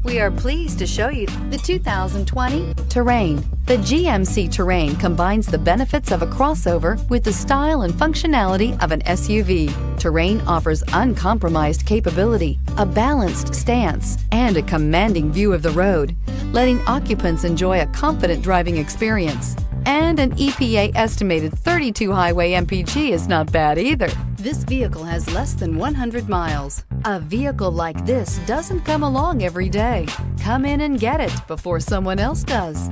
We are pleased to show you the 2020 Terrain. The GMC Terrain combines the benefits of a crossover with the style and functionality of an SUV. Terrain offers uncompromised capability, a balanced stance, and a commanding view of the road, letting occupants enjoy a confident driving experience. And an EPA estimated 32 highway MPG is not bad either. This vehicle has less than 100 miles. A vehicle like this doesn't come along every day. Come in and get it before someone else does.